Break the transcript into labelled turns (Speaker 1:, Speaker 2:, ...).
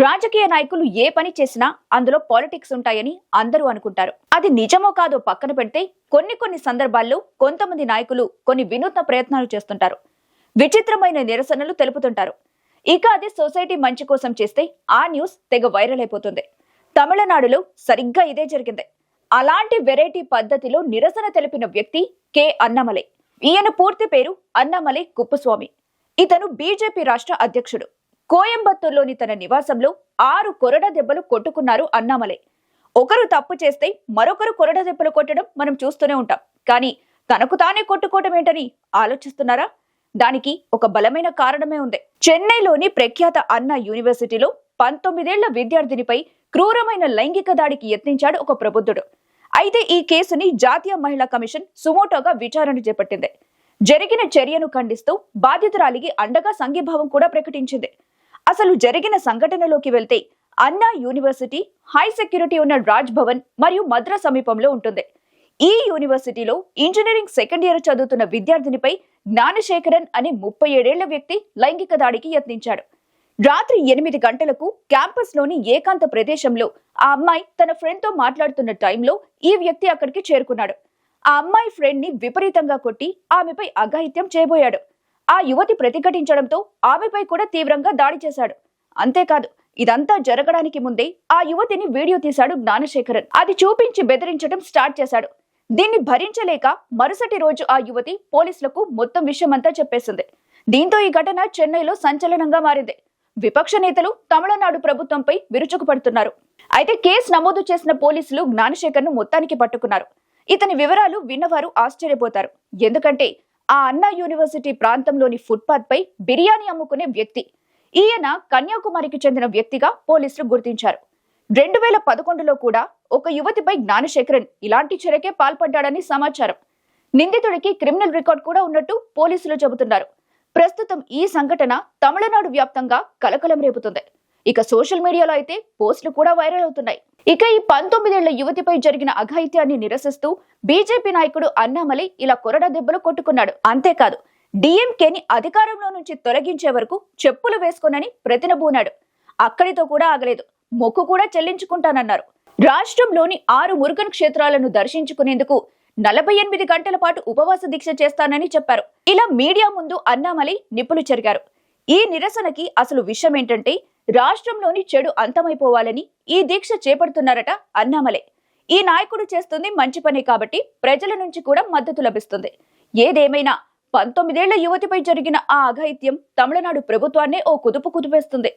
Speaker 1: రాజకీయ నాయకులు ఏ పని చేసినా అందులో పాలిటిక్స్ ఉంటాయని అందరూ అనుకుంటారు. అది నిజమో కాదో పక్కన పెడితే కొన్ని సందర్భాల్లో కొంతమంది నాయకులు కొన్ని వినూత్న ప్రయత్నాలు చేస్తుంటారు. విచిత్రమైన నిరసనలు తెలుపుతుంటారు. ఇక అది సొసైటీ మంచి కోసం చేస్తే ఆ న్యూస్ తెగ వైరల్ అయిపోతుంది. తమిళనాడులో సరిగ్గా ఇదే జరిగింది. అలాంటి వెరైటీ పద్ధతిలో నిరసన తెలిపిన వ్యక్తి కె అన్నామలై. ఈయన పూర్తి పేరు అన్నామలై కుప్పస్వామి. ఇతను బీజేపీ రాష్ట్ర అధ్యక్షుడు. కోయంబత్తూర్లోని తన నివాసంలో 6 కొరడా దెబ్బలు కొట్టుకున్నారు అన్నామలై. ఒకరు తప్పు చేస్తే మరొకరు కొరడా దెబ్బలు కొట్టడం మనం చూస్తూనే ఉంటాం. కానీ తనకు తానే కొట్టుకోవటం ఏంటని ఆలోచిస్తున్నారా? దానికి ఒక బలమైన కారణమే ఉంది. చెన్నైలోని ప్రఖ్యాత అన్నా యూనివర్సిటీలో 19 ఏళ్ల విద్యార్థినిపై క్రూరమైన లైంగిక దాడికి యత్నించాడు ఒక ప్రబుద్ధుడు. అయితే ఈ కేసుని జాతీయ మహిళా కమిషన్ సుమోటోగా విచారణ చేపట్టింది. జరిగిన చర్యను ఖండిస్తూ బాధితురాలికి అండగా సంఘీభావం కూడా ప్రకటించింది. అసలు జరిగిన సంఘటనలోకి వెళ్తే అన్నా యూనివర్సిటీ హై సెక్యూరిటీ ఉన్న రాజ్ భవన్ మరియు మద్రా సమీపంలో ఉంటుంది. ఈ యూనివర్సిటీలో ఇంజనీరింగ్ సెకండ్ ఇయర్ చదువుతున్న విద్యార్థినిపై జ్ఞానశేఖరన్ అనే 37 ఏళ్ల వ్యక్తి లైంగిక దాడికి యత్నించాడు. రాత్రి 8 గంటలకు క్యాంపస్ లోని ఏకాంత ప్రదేశంలో ఆ అమ్మాయి తన ఫ్రెండ్ తో మాట్లాడుతున్న టైంలో ఈ వ్యక్తి అక్కడికి చేరుకున్నాడు. ఆ అమ్మాయి ఫ్రెండ్ ని విపరీతంగా కొట్టి ఆమెపై అఘాయిత్యం చేయబోయాడు. ఆ యువతి ప్రతిఘటించడంతో ఆమెపై కూడా తీవ్రంగా దాడి చేశాడు. అంతేకాదు, ఇదంతా జరగడానికి ముందే ఆ యువతిని వీడియో తీశాడు జ్ఞానశేఖరన్. అది చూపించి బెదిరించడం స్టార్ట్ చేశాడు. దీన్ని భరించలేక మరుసటి రోజు ఆ యువతి పోలీసులకు మొత్తం విషయమంతా చెప్పేసింది. దీంతో ఈ ఘటన చెన్నైలో సంచలనంగా మారింది. విపక్ష నేతలు తమిళనాడు ప్రభుత్వంపై విరుచుకుపడుతున్నారు. అయితే కేసు నమోదు చేసిన పోలీసులు జ్ఞానశేఖర్ ను మొత్తానికి పట్టుకున్నారు. ఇతని వివరాలు విన్నవారు ఆశ్చర్యపోతారు. ఎందుకంటే ఆ అన్నా యూనివర్సిటీ ప్రాంతంలోని ఫుట్పాత్ పై బిర్యానీ అమ్ముకునే వ్యక్తి. ఈయన కన్యాకుమారికి చెందిన వ్యక్తిగా పోలీసులు గుర్తించారు. 2011లో కూడా ఒక యువతిపై జ్ఞానశేఖరన్ ఇలాంటి చర్యకే పాల్పడ్డాడని సమాచారం. నిందితుడికి క్రిమినల్ రికార్డ్ కూడా ఉన్నట్టు పోలీసులు చెబుతున్నారు. ప్రస్తుతం ఈ సంఘటన తమిళనాడు వ్యాప్తంగా కలకలం రేపుతుంది. ఇక సోషల్ మీడియాలో అయితే పోస్టులు కూడా వైరల్ అవుతున్నాయి. ఇక ఈ 19 ఏళ్ల యువతిపై జరిగిన అఘాయిత్యాన్ని నిరసిస్తూ బీజేపీ నాయకుడు అన్నామలై ఇలా కొరడా దెబ్బలు కొట్టుకున్నాడు. అంతేకాదు, డిఎంకేని అధికారంలో నుంచి తొలగించే వరకు చెప్పులు వేసుకోనని ప్రతినబూనాడు. అక్కడితో కూడా ఆగలేదు, మొక్కు కూడా చెల్లించుకుంటానన్నారు. రాష్ట్రంలోని 6 మురుగన్ క్షేత్రాలను దర్శించుకునేందుకు 48 గంటల పాటు ఉపవాస దీక్ష చేస్తానని చెప్పారు. ఇలా మీడియా ముందు అన్నామలై నిప్పులు చెరిగారు. ఈ నిరసనకి అసలు విషయం ఏంటంటే, రాష్ట్రంలోని చెడు అంతమైపోవాలని ఈ దీక్ష చేపడుతున్నారట అన్నామలై. ఈ నాయకుడు చేస్తుంది మంచి పనే కాబట్టి ప్రజల నుంచి కూడా మద్దతు లభిస్తుంది. ఏదేమైనా 19 ఏళ్ల యువతిపై జరిగిన ఆ అఘాయిత్యం తమిళనాడు ప్రభుత్వాన్నే ఓ కుదుపు కుదిపేస్తుంది.